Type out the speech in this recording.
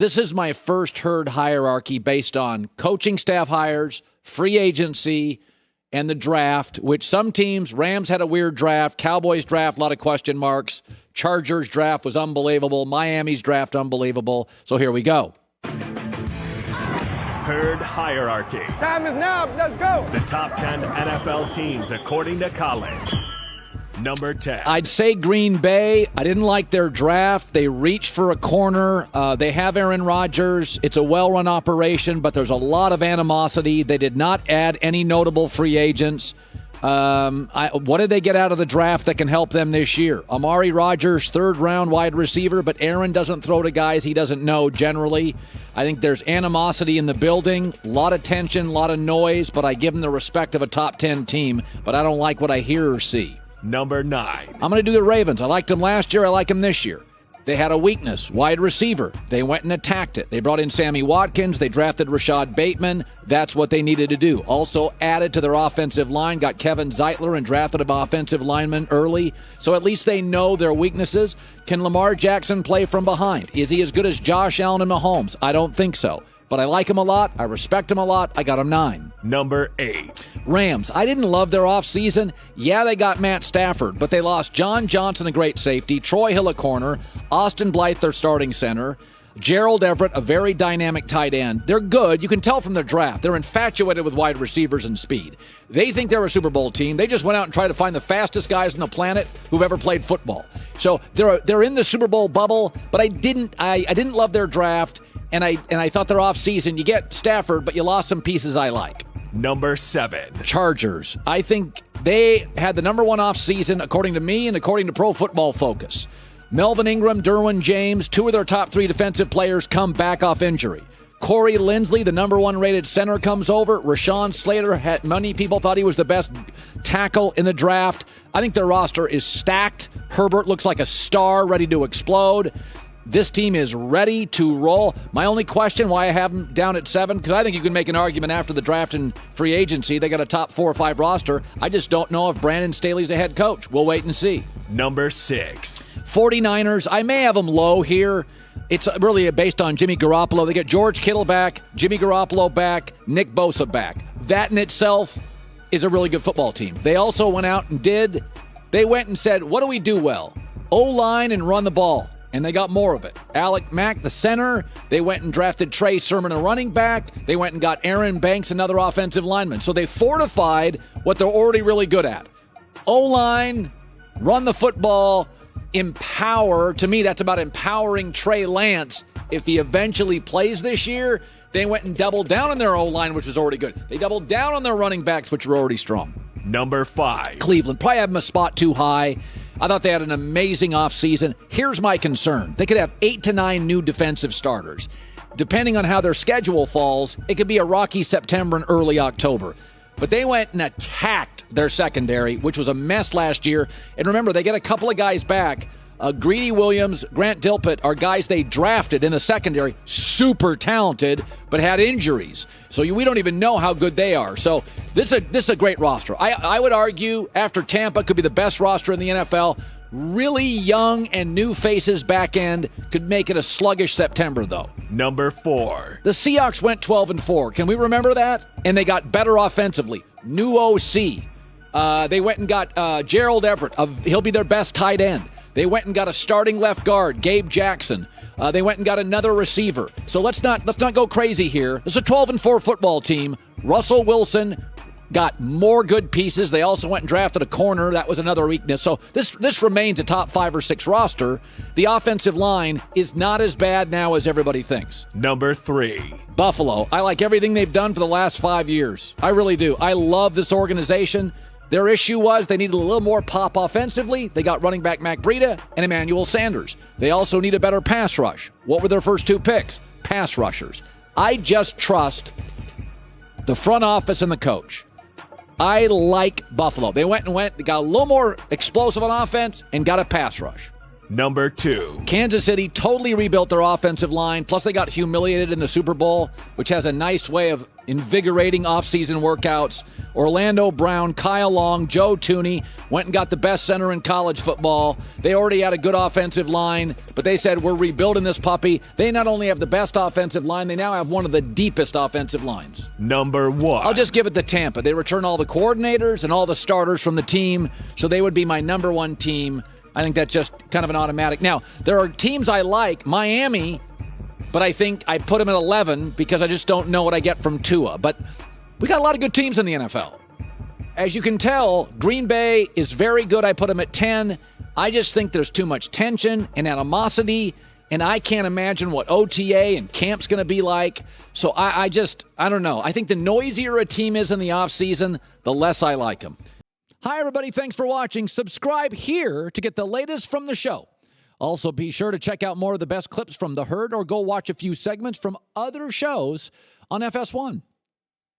This is my first heard hierarchy based on coaching staff hires, free agency, and the draft, which some teams, Rams had a weird draft, Cowboys draft, a lot of question marks. Chargers draft was unbelievable. Miami's draft, unbelievable. So here we go. Herd hierarchy. Time is now. Let's go. The top 10 NFL teams according to college. Number 10. I'd say Green Bay. I didn't like their draft. They reached for a corner. They have Aaron Rodgers. It's a well-run operation, but there's a lot of animosity. They did not add any notable free agents. What did they get out of the draft that can help them this year? Amari Rodgers, third-round wide receiver, but Aaron doesn't throw to guys he doesn't know generally. I think there's animosity in the building, a lot of tension, a lot of noise, but I give them the respect of a top 10 team, but I don't like what I hear or see. Number 9. I'm going to do the Ravens. I liked them last year. I like them this year. They had a weakness, wide receiver. They went and attacked it. They brought in Sammy Watkins. They drafted Rashad Bateman. That's what they needed to do. Also added to their offensive line, got Kevin Zeitler and drafted an offensive lineman early. So at least they know their weaknesses. Can Lamar Jackson play from behind? Is he as good as Josh Allen and Mahomes? I don't think so. But I like him a lot. I respect him a lot. I got him 9. Number 8. Rams. I didn't love their offseason. Yeah, they got Matt Stafford, but they lost John Johnson, a great safety, Troy Hill, a corner, Austin Blythe, their starting center, Gerald Everett, a very dynamic tight end. They're good. You can tell from their draft. They're infatuated with wide receivers and speed. They think they're a Super Bowl team. They just went out and tried to find the fastest guys on the planet who've ever played football. So they're in the Super Bowl bubble, but I didn't love their draft. And I thought their offseason, you get Stafford, but you lost some pieces I like. Number 7. Chargers. I think they had the number 1 offseason, according to me and according to Pro Football Focus. Melvin Ingram, Derwin James, 2 of their top 3 defensive players come back off injury. Corey Linsley, the number 1 rated center, comes over. Rashawn Slater, many people thought he was the best tackle in the draft. I think their roster is stacked. Herbert looks like a star ready to explode. This team is ready to roll. My only question why I have them down at 7, because I think you can make an argument after the draft and free agency. They got a top 4 or 5 roster. I just don't know if Brandon Staley's the head coach. We'll wait and see. Number 6. 49ers. I may have them low here. It's really based on Jimmy Garoppolo. They get George Kittle back, Jimmy Garoppolo back, Nick Bosa back. That in itself is a really good football team. They also went out and they went and said, what do we do well? O-line and run the ball. And they got more of it. Alec Mack, the center. They went and drafted Trey Sermon, a running back. They went and got Aaron Banks, another offensive lineman. So they fortified what they're already really good at. O-line, run the football, empower. To me, that's about empowering Trey Lance. If he eventually plays this year, they went and doubled down on their O-line, which was already good. They doubled down on their running backs, which were already strong. Number 5. Cleveland. Probably have them a spot too high. I thought they had an amazing offseason. Here's my concern. They could have 8 to 9 new defensive starters. Depending on how their schedule falls, it could be a rocky September and early October. But they went and attacked their secondary, which was a mess last year. And remember, they get a couple of guys back. Greedy Williams, Grant Dilpit are guys they drafted in the secondary, super talented, but had injuries. So we don't even know how good they are. So this is a great roster. I would argue after Tampa could be the best roster in the NFL. Really young and new faces back end could make it a sluggish September, though. Number 4. The Seahawks went 12-4. Can we remember that? And they got better offensively. New OC. They went and got Gerald Everett. He'll be their best tight end. They went and got a starting left guard, Gabe Jackson. They went and got another receiver. So let's not go crazy here. This is a 12-4 football team. Russell Wilson got more good pieces. They also went and drafted a corner. That was another weakness. So this remains a top 5 or 6 roster. The offensive line is not as bad now as everybody thinks. Number 3. Buffalo. I like everything they've done for the last 5 years. I really do. I love this organization. Their issue was they needed a little more pop offensively. They got running back Mac Breida and Emmanuel Sanders. They also need a better pass rush. What were their first 2 picks? Pass rushers. I just trust the front office and the coach. I like Buffalo. They got a little more explosive on offense and got a pass rush. Number 2. Kansas City totally rebuilt their offensive line. Plus, they got humiliated in the Super Bowl, which has a nice way of invigorating offseason workouts. Orlando Brown, Kyle Long, Joe Tooney went and got the best center in college football. They already had a good offensive line, but they said, we're rebuilding this puppy. They not only have the best offensive line, they now have one of the deepest offensive lines. Number 1. I'll just give it to Tampa. They return all the coordinators and all the starters from the team, so they would be my number 1 team. I think that's just kind of an automatic. Now, there are teams I like. Miami, but I think I put them at 11 because I just don't know what I get from Tua. But we got a lot of good teams in the NFL. As you can tell, Green Bay is very good. I put them at 10. I just think there's too much tension and animosity, and I can't imagine what OTA and camp's going to be like. So I don't know. I think the noisier a team is in the offseason, the less I like them. Hi, everybody. Thanks for watching. Subscribe here to get the latest from the show. Also, be sure to check out more of the best clips from The Herd or go watch a few segments from other shows on FS1.